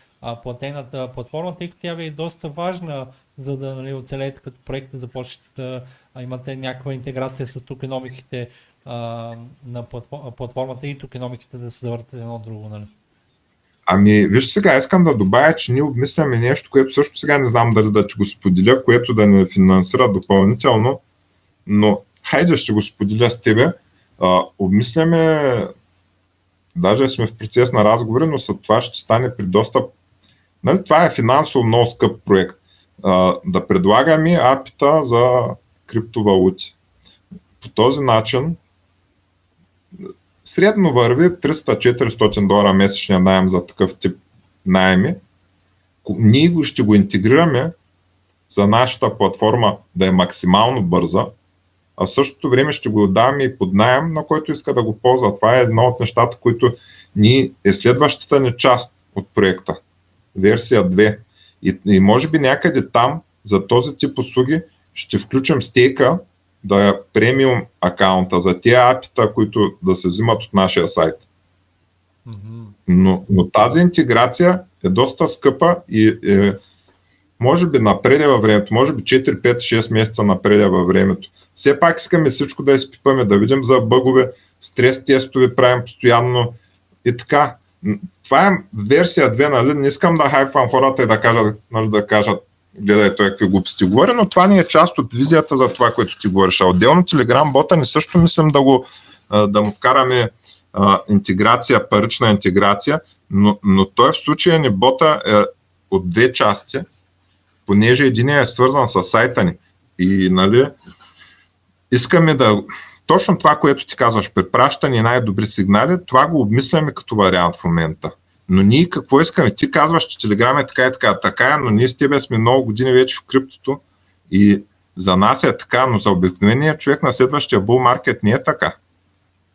платената платформа, тъй като тя ви е доста важна, за да, нали, оцелеете като проект, да започнете да имате някаква интеграция с токеномиките на платформата и токеномиките да се завъртат едно от друго, нали? Ами, виж сега, искам да добавя, че ние обмисляме нещо, което също сега не знам дали да ти го споделя, което да не финансира допълнително, но хайде ще го споделя с тебе. Обмисляме, даже сме в процес на разговори, но след това ще стане при достъп. Нали, това е финансово много скъп проект. Да предлагаме API-та за криптовалути. По този начин средно върви $300-400 месечния наем за такъв тип наеми. Ние ще го интегрираме за нашата платформа да е максимално бърза, а в същото време ще го даваме и под наем, на който иска да го ползва. Това е едно от нещата, които е следващата ни част от проекта. Версия 2. И може би някъде там за този тип услуги ще включим стейка да е премиум акаунта за тези апита, които да се взимат от нашия сайт. Но тази интеграция е доста скъпа и може би напреде във времето, може би 4, 5, 6 месеца напреде във времето. Все пак искаме всичко да изпипаме, да видим за бъгове, стрес тестове правим постоянно и така. Това е версия 2, нали? Не искам да хайпвам хората и да кажат, гледай той какви глупости говори, но това не е част от визията за това, което ти говориш. А отделно Telegram бота не също мислим да му вкараме интеграция, парична интеграция, но той в случая ни бота е от две части, понеже един е свързан с сайта ни. И, нали, искаме да... Точно това, което ти казваш, препращане най-добри сигнали, това го обмисляме като вариант в момента. Но ние какво искаме? Ти казваш, че Telegram е така и така. Така е, но ние с тебе сме много години вече в криптото и за нас е така, но за обикновения човек на следващия bull market не е така.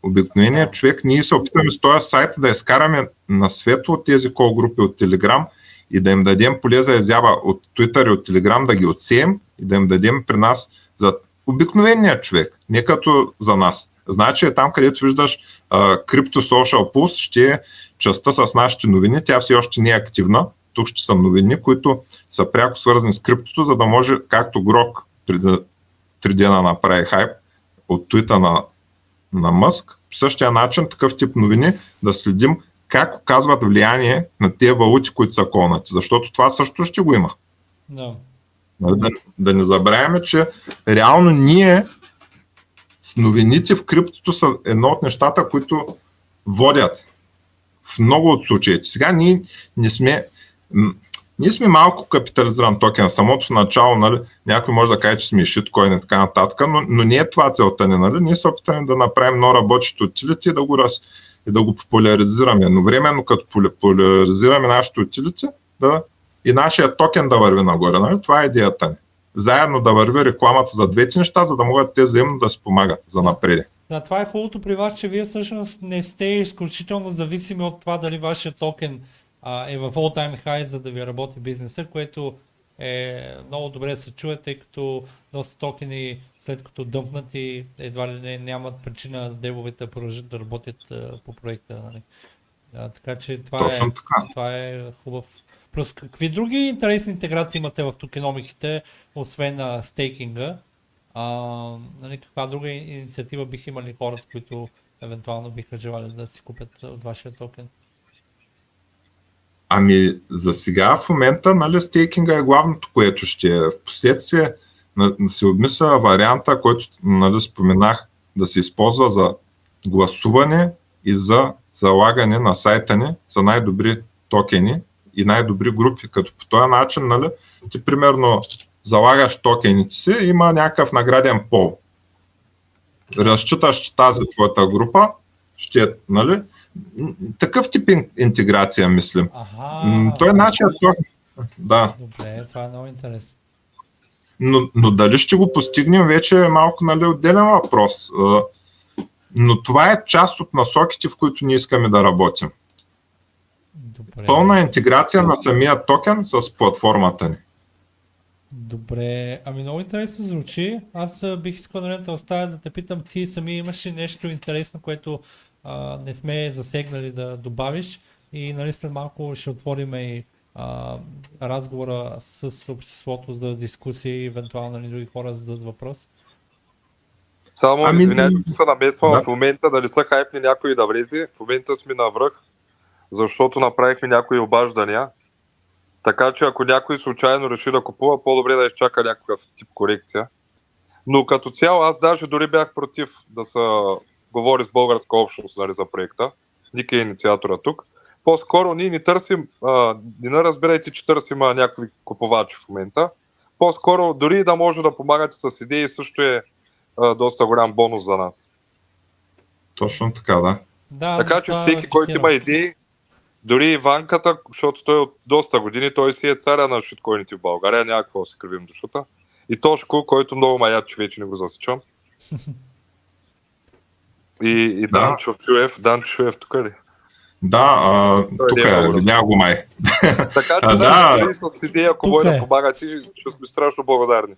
Обикновеният човек, ние се опитаме с този сайт да изкараме на светло от тези кол групи от Telegram и да им дадем поле за изява от Twitter и от Telegram, да ги отсеем и да им дадем при нас за обикновеният човек, не като за нас. Значи е там, където виждаш Crypto Social Pulse, ще е частта с нашите новини, тя все още не е активна. Тук ще са новини, които са пряко свързани с криптото, за да може, както Грок преди 3 дена направи хайп от твита на Мъск, по същия начин такъв тип новини да следим как оказват влияние на тези валути, които са колнати, защото това също ще го има. No. Да не забравяме, че реално ние с новините в криптото са едно от нещата, които водят в много от случаите. Сега ние сме малко капитализиран токен. Самото в начало, нали, някой може да каже, че сме шиткоин и така нататък, но не е това целта ни. Нали? Ние се опитаме да направим едно работещо утилити и да го популяризираме. Но временно като популяризираме нашето утилити, и нашия токен да върви нагоре. Нали? Това е идеята ни. Заедно да върви рекламата за двете неща, за да могат те взаимно да си помагат за напред. Да, това е хубавото при вас, че вие всъщност не сте изключително зависими от това дали вашия токен е в all-time high, за да ви работи бизнеса, което е много добре да се чуе, тъй като доста токени, след като дъмпнат и едва ли не нямат причина девовете да продължат да работят по проекта. Нали? Така че това е хубав. Плюс какви други интересни интеграции имате в токеномиките, освен стейкинга? Нали, каква друга инициатива биха имали хората, които евентуално биха желали да си купят от вашия токен? Ами за сега в момента, нали, стейкинга е главното, което ще е. В последствие се обмисля варианта, който, нали, споменах, да се използва за гласуване и за залагане на сайта ни за най-добри токени и най-добри групи, като по този начин, нали, ти примерно залагаш токените си, има някакъв награден пол. Разчиташ, че тази твоята група ще е, нали, такъв тип интеграция, мислим. Той е нашия токен. Да. Добре, това е много интересно. Но дали ще го постигнем, вече е малко, нали, отделен въпрос. Но това е част от насоките, в които ние искаме да работим. Добре. Пълна интеграция на самия токен с платформата ни. Добре, ами много интересно звучи. Аз бих искал да оставя да те питам, ти сами имаш ли нещо интересно, което не сме засегнали да добавиш, и нали след малко ще отворим и разговора с обществото за дискусии и евентуално и други хора зададат въпрос. Само извинявайте, че се намесвам в момента, да не са хайпни някой да влезе. В момента сме на връх, защото направихме някои обаждания. Така че ако някой случайно реши да купува, по-добре да изчака някакъв тип корекция. Но като цяло аз даже дори бях против да се говори с българска общност, нали, за проекта. Ники е инициатора тук. По-скоро ние не търсим, не разбирайте, че търсим някакви купувачи в момента. По-скоро дори да може да помагате с идеи, също е доста голям бонус за нас. Точно така, да. Така че всеки, който има идеи, дори Иванката, защото той от доста години, той си е царя на шиткоините в България, няма какво да се кривим душата. И Тошко, който много маят, че вече не го засичам. И Данчо Чуев тук ли? Да, тук е, няма го май. Така че да, с идея, ако може да помагате, ще сме страшно благодарни.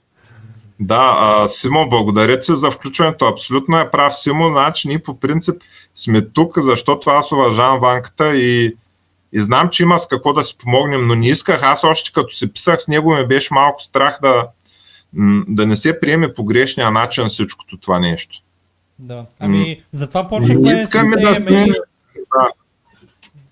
Да, Симо, благодаря ти за включването. Абсолютно е прав Симо. Значи ние по принцип сме тук, защото аз уважавам Ванката и знам, че има с какво да си помогнем, но не исках. Аз още като се писах с него, ме беше малко страх да не се приеме по грешния начин всичкото това нещо. Да, ами затова почнахме с AMA.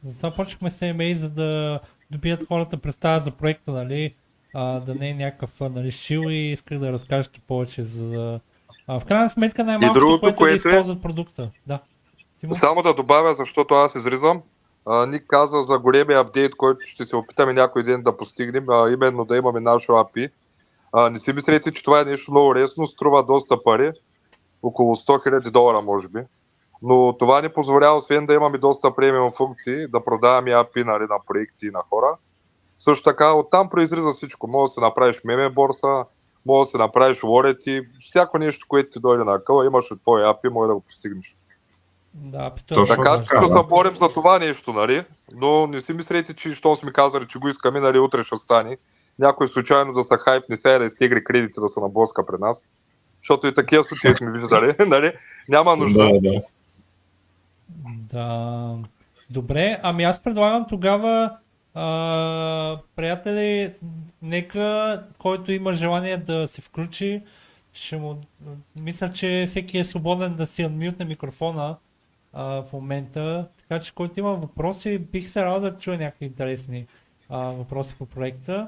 Затова почнахме с AMA, за да добият хората представа за проекта, нали? Да не е някакъв, нали, шил, и исках да разкажете повече за... в крайна сметка най-малкото, което да използват продукта. Да. Само да добавя, защото аз изризам. Ник каза за големия апдейт, който ще се опитаме някой ден да постигнем, именно да имаме нашо API. Не си мислете, че това е нещо много лесно, струва доста пари, около $100,000 може би. Но това ни позволява, освен да имаме доста премиум функции, да продаваме API, нали, на проекти и на хора. Също така, оттам произлиза всичко. Може да се направиш меме борса, може да се направиш wallet и всяко нещо, което ти дойде на къла, имаш от твоя API, може да го постигнеш. Да, така че се борим за това нещо, нали? Но не си мислете, че щом сме казали, че го искаме, нали, утре ще стане. Някой случайно да са хайпни сега да изтегли кредити да се наблъска пред нас. Защото и такива случаи сме виждали, нали? Няма нужда. Да. Добре, ами аз предлагам тогава, приятели, нека който има желание да се включи, мисля, че всеки е свободен да си анмютне микрофона в момента, така че който има въпроси, бих се радвал да чуя някакви интересни въпроси по проекта.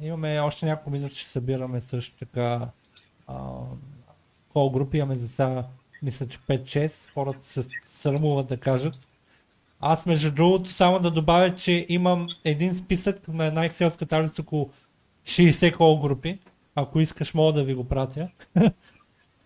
Имаме още няколко минути, ще събираме също така кол групи, имаме за сега, мисля, че 5-6, хората се срамуват да кажат. Аз между другото само да добавя, че имам един списък на една екселска таблица около 60 кол групи. Ако искаш, мога да ви го пратя.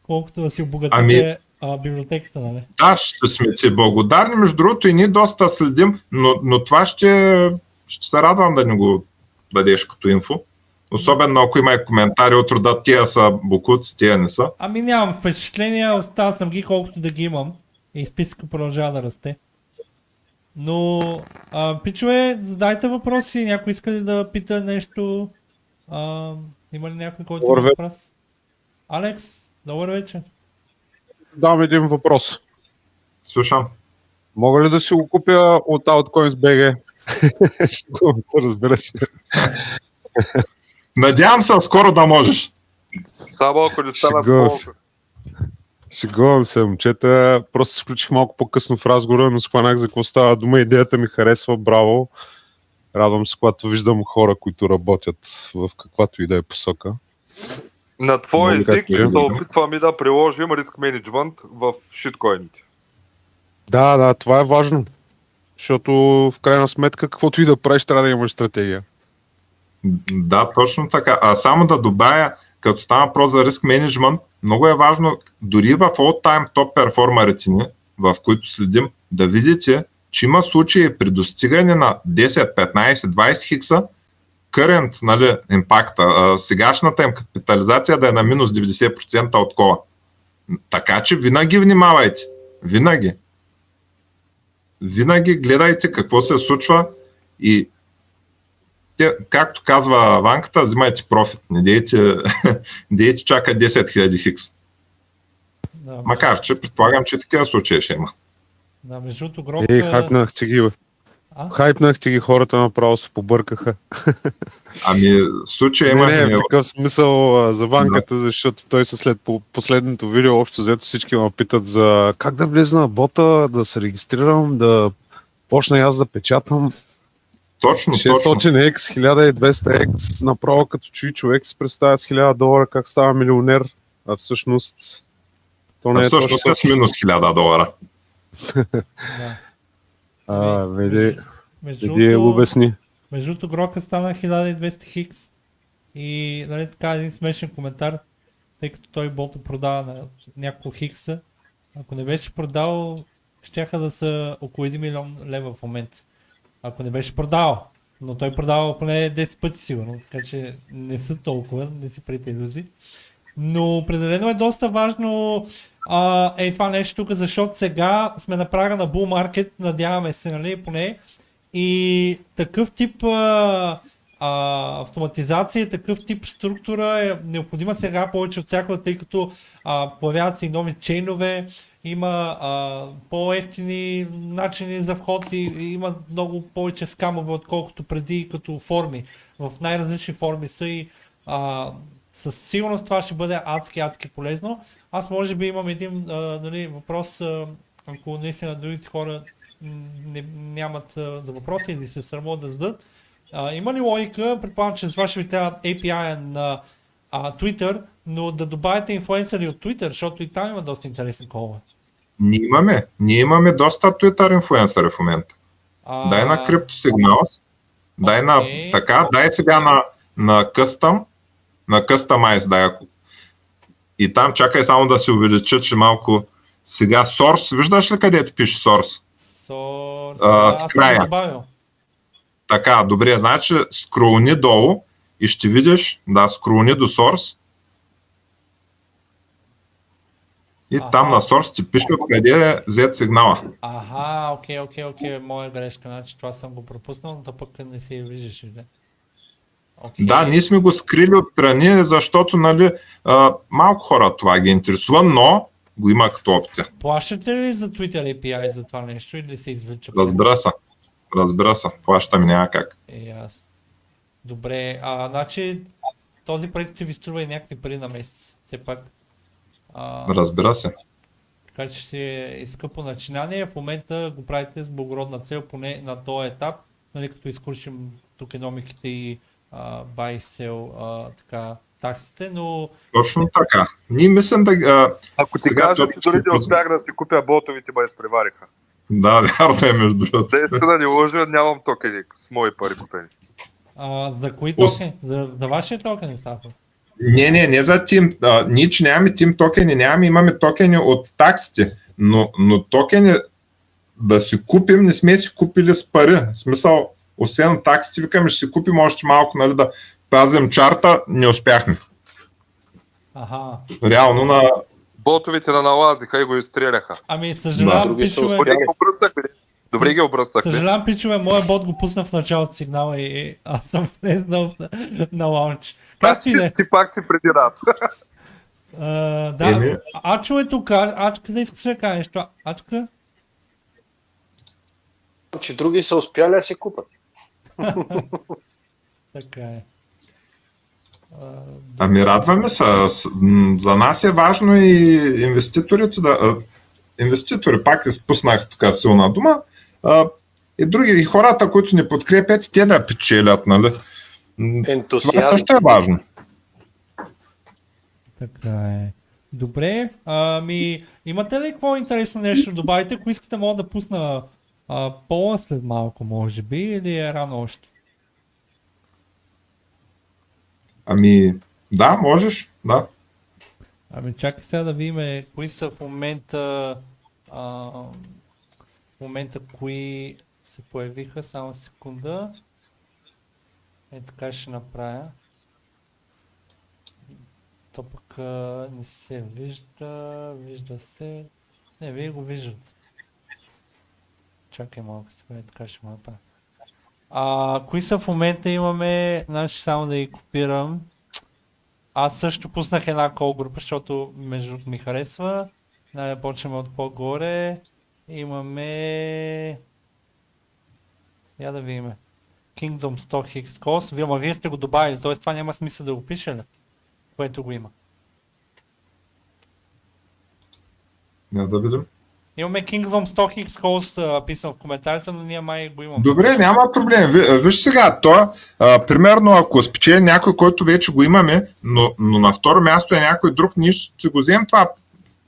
Колкото да си обогатите библиотеката, нали? Да, ще сме ти благодарни. Между другото и ние доста следим, но това ще се радвам да ни го дадеш като инфо. Особено ако има и коментари от рода, тия са бокуци, тия не са. Ами нямам впечатления, оставя съм ги колкото да ги имам. И списъка продължава да расте. Но, пичове, задайте въпроси. Някой иска ли да пита нещо? Има ли някой, който има въпрос? Алекс, добър вечер. Дам един въпрос. Слушам. Мога ли да си го купя от Outcoins.bg? Шегувам се, разбира се. Надявам се скоро да можеш. Само ако не стана Шегувам се. полка. Шегувам се, момчета. Просто се включих малко по-късно в разговора, но спанах за какво става дума. Идеята ми харесва, браво. Радвам се, когато виждам хора, които работят в каквато и да е посока. На твой Моля, език както е. се опитваме да приложим риск менеджмент в шиткоините. Да, това е важно. Защото в крайна сметка, каквото и да правиш, трябва да имаш стратегия. Да, точно така. А само да добавя, като става въпрос за риск менеджмент, много е важно, дори в all-time топ перформерите ни, в които следим, да видите, че има случаи при достигане на 10, 15, 20 хикса, current, нали, импакта, сегашната им капитализация да е на минус 90% от кола. Така че винаги внимавайте. Винаги. Винаги гледайте какво се случва и както казва Ванката, взимайте профит. Не дейте чака 10 000 хикс. Да, Макар че предполагам, че такива случаи ще има. Да, между другото, Грок... Хайпнахте ги, бе. Хайпнахте ги, хората направо се побъркаха. Ами, случай има... Не, в такъв смисъл за Ванката, защото той след последното видео общо взето всички ме питат за как да влезна на бота, да се регистрирам, да почна и аз да печатам. Точно. 600X, 1200X, направо като чуи човек се представя с $1000 как става милионер, а всъщност то не е всъщност точно. е с минус $1000. Да. Веди го обясни. Между другото, Грока стана 1200 хикс и нали, така един смешен коментар, тъй като той бота продава на няколко хикса. Ако не беше продал, щяха да са около 1 милион лева в момента. Ако не беше продавал. Но той продава поне 10 пъти сигурно, така че не са толкова, не си правите илюзии. Но определено е доста важно това нещо тук, защото сега сме на прага на bull market, надяваме се, нали, поне. И такъв тип автоматизация, такъв тип структура е необходима сега повече от всякога, тъй като появяват се и нови чейнове, има по-ефтини начини за вход и има много повече скамове, отколкото преди като форми. В най-различни форми са и със сигурност това ще бъде адски полезно. Аз може би имам един въпрос, ако наистина другите хора нямат за въпроси или се срамуват да зададат. Има ли логика, предполагам, че с вас ще ви трябва API на Twitter, но да добавите инфлуенсъри от Twitter, защото и там има доста интересни колове. Ние имаме доста Twitter инфлуенсъри в момента. Дай на CryptoSignals, дай сега на Custom, на Customize, дай ако. И там чакай само да се увеличат, че малко сега Source, виждаш ли където пише Source? Аз съм добавил. Така, добре, значи скролни долу и ще видиш, скролни до Source и там на Source ти пише откъде е взет сигнала. Окей, моя грешка, значи това съм го пропуснал, но пък не си виждаш. Да, ние сме го скрили отстрани, защото малко хора това ги интересува, но го има като опция. Плащате ли за Twitter API за това нещо или се извлича? Разбира се, плащаме, няма как. Добре, значи този проект ще ви струва и някакви пари на месец, все пак. Разбира се. Така че ще е скъпо начинание, в момента го правите с благородна цел, поне на този етап, нали, като изкуршим токеномиките и buy, sell, таксите, но Точно така. Ние мислим да... Ако ти сега кажа, то- че дори не успях да си купя ботовите, ме изпревариха. Да, вярно е между другото. Наистина не лъжа, нямам токени с мои пари купени. за кои Ос- токени? За вашия токен, Стафо? Не за тим. Ние, че нямаме тим токени, нямаме, имаме токени от таксите, но токени да си купим, не сме си купили с пари. В смисъл, освен от таксите, викаме, ще си купим още малко, нали, да пазим чарта, не успяхме. Аха. Реално на... Ботовите на налазиха и го изстреляха. Ами съжалявам, Други са пичове. успяли. Добре ги обръснахме. Добре ги обръснахме. Съжалявам, пичове, моят бот го пусна в началото сигнала и аз съм влезнал на лаунч. Как ти не? Ти пак си преди нас. Да, Еми. Ачо е тук. Ачка да искаш да кажеш нещо. Ачка? Че други са успяли да си купат. Така е. Ами радваме се. За нас е важно и инвеститорите да... Инвеститори, пак се спуснах тук силна дума, и други, и хората, които ни подкрепят, те да печелят, нали? Това Ентусиазм. също е важно. Така е. Добре, имате ли какво интересно нещо да добавите? Ако искате, мога да пусна пола след малко, може би, или е рано още? Ами, да, можеш, да. Ами чакай сега да видим кои са в момента, кои се появиха, само секунда. Така ще направя. То пък не се вижда се. Не, вие го виждате. Чакай малко сега, така ще го направя. Кои са в момента имаме, значи само да ги копирам. Аз също пуснах една кол група, защото между другото ми харесва. Да почнем от по-горе. Имаме... Я да видим. Kingdom Stock X Cost. Вие сте го добавили, т.е. това няма смисъл да го пише ли? Което го има. Не, да видим. Имаме Kingdom Stock X Cost писан в коментарите, но ние май го имаме. Добре, няма проблем. Виж сега, примерно ако спечели някой, който вече го имаме, но на второ място е някой друг, ние ще го вземем това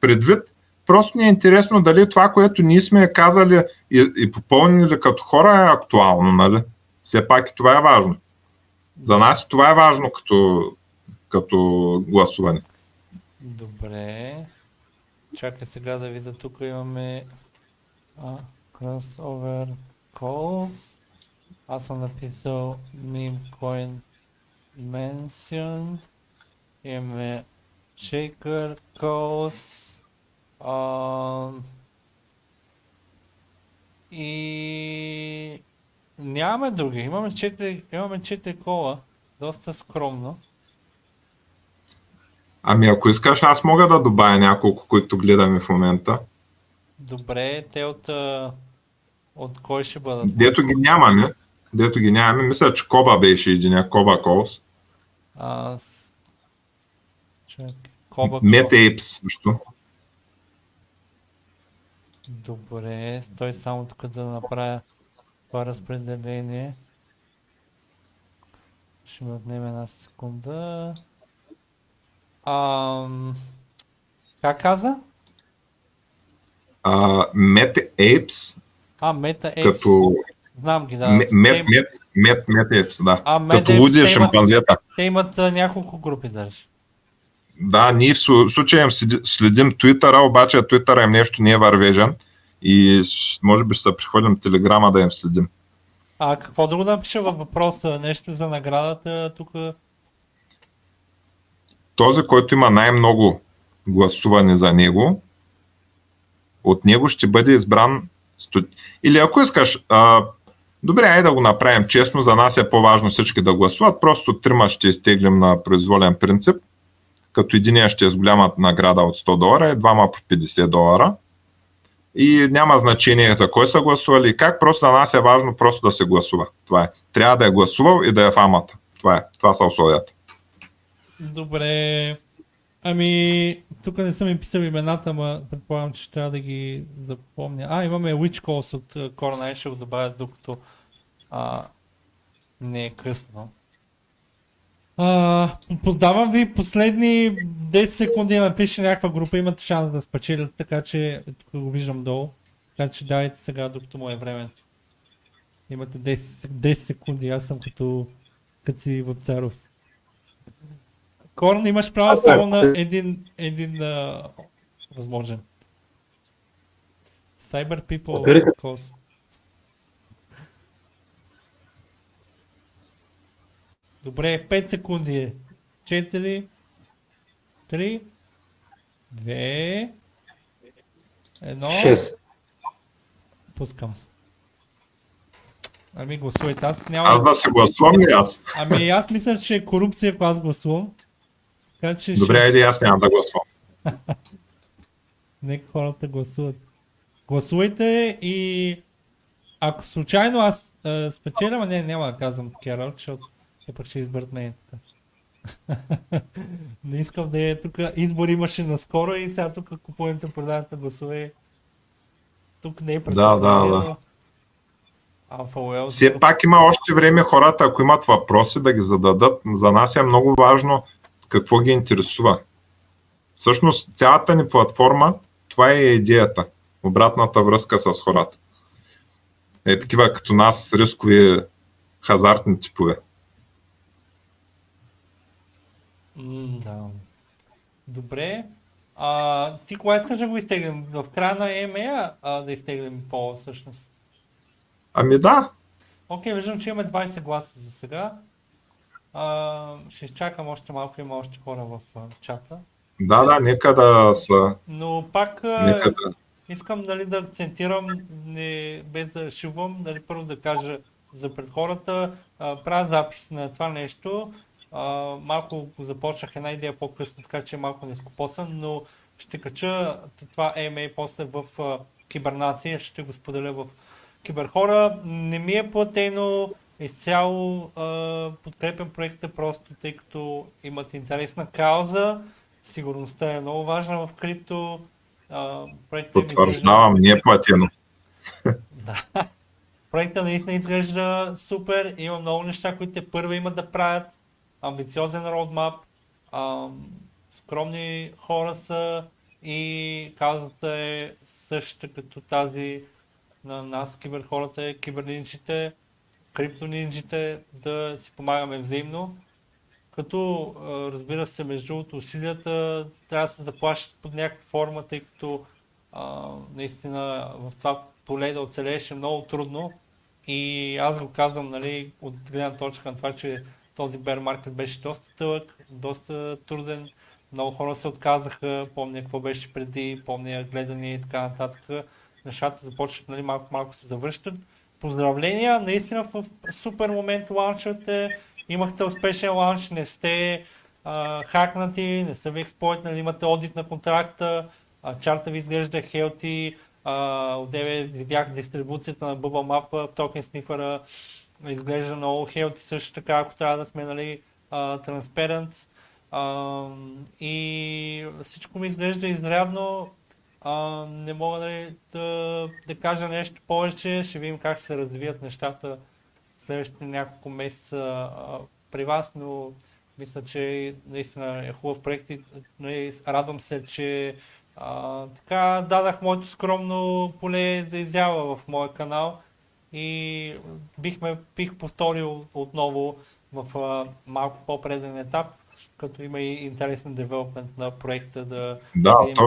предвид. Просто ни е интересно дали това, което ние сме казали и попълнили като хора е актуално, нали? Все пак и това е важно. За нас и това е важно като гласуване. Добре. Чакай сега да видя, тук имаме crossover calls. Аз съм написал meme coin mention. Имаме shaker calls. И нямаме други. Имаме 4 кола. Доста скромно. Ами ако искаш, аз мога да добавя няколко, които гледаме в момента. Добре, те от кой ще бъдат? Дето ги нямаме, мисля, че Коба беше един, Коба Колс. Чакай. Коба MetApes също. Добре, стой само тук да направя това разпределение. Ще ми отнеме една секунда. Как каза? MetApes. MetaApes. Като... Знам ги, да. MetApes, да. Като MetApes, луди шимпанзета. Те имат няколко групи даже. Да, ние в случая им следим Twitter-а, обаче Twitter-а им нещо не е вървежен и може би ще се приходим Телеграма да им следим. Какво друго да напиша във въпроса? Нещо за наградата тук? Този, който има най-много гласуване за него, от него ще бъде избран или ако искаш, добре, айде да го направим честно, за нас е по-важно всички да гласуват, просто трима ще изтеглим на произволен принцип, като единия ще е с голяма награда от $100 и двама по $50. И няма значение за кой са гласували и как, просто за нас е важно просто да се гласува. Това е. Трябва да е гласувал и да е в амата. Това са условията. Добре. Ами, тук не съм им писал имената, но предполагам, че трябва да ги запомня. Имаме Witch Calls от Corona, ще го добавя докато не е късно. Подавам ви последни 10 секунди да напише някаква група, имате шанс да спечелят, така че тук го виждам долу. Така че давайте сега, докато му е времето. Имате 10 секунди, аз съм като си Вапцаров. Корн, имаш право само на един възможен. Cyber People Cause. Добре, 5 секунди е. 4, 3, 2, 1. 6. Пускам. Ами гласувайте, аз Аз да се гласувам ли аз? Ами аз мисля, че е корупция, ако аз гласувам. Така че Добре, айде аз няма да гласувам. Нека хората гласуват. Гласувайте и ако случайно аз спечеля, не, няма да казвам такива работи, защото те пък ще изберат мен така. Не искам да е тук, избор имаше наскоро и сега тук купуването продаването гласове. Тук не е Да. Alpha Wells. Все пак има още време хората, ако имат въпроси, да ги зададат. За нас е много важно какво ги интересува. Всъщност цялата ни платформа, това е идеята. Обратната връзка с хората. Е такива като нас рискови хазартни типове. Да. Добре. Ти кога искаш да го изтеглим? В края на EMA да изтеглим по всъщност? Ами да, Окей, виждам, че имаме 20 гласа за сега. Ще изчакам още малко, има още хора в чата. да, нека да са... Но пак Нека да... искам да акцентирам, без да шивам, първо да кажа за пред хората. Правя запис на това нещо. Малко започнах една идея по-късно, така че е малко нескопосан, но ще кача това AMA после в Кибернация, ще го споделя в Киберхора. Не ми е платено, изцяло подкрепям проекта просто тъй като имат интересна кауза. Сигурността е много важна в крипто. Потвърждавам, не е платено. Да. Проектът наистина изглежда супер, има много неща, които те първо имат да правят. Амбициозен роудмап, скромни хора са и каузата е същата като тази на нас, киберхората, кибернинджите, криптонинджите, да си помагаме взаимно. Като разбира се, между другото, усилията трябва да се заплащат под някаква форма, тъй като наистина в това поле да оцелееш е много трудно. И аз го казвам, нали, от гледна точка на това, че този bear market беше доста тълъг, доста труден. Много хора се отказаха, помня какво беше преди, помня гледания и така нататък. Нещата започват, нали, малко се завръщат. Поздравления, наистина в супер момент лаунчвате, имахте успешен лаунч, не сте хакнати, не са ви експлойтнали, имате одит на контракта, чарта ви изглежда healthy, отдеве видях дистрибуцията на Bubble Map в Token Sniffer, изглежда много healthy също така, ако трябва да сме, нали, transparent, и всичко ми изглежда изрядно. Не мога, нали, да кажа нещо повече, ще видим как се развият нещата следващите няколко месеца при вас, но мисля, че наистина е хубав проект и радвам се, че така дадах моето скромно поле за изява в моя канал и бих повторил отново в малко по-преден етап, като има и интересен девелопмент на проекта да Да, видим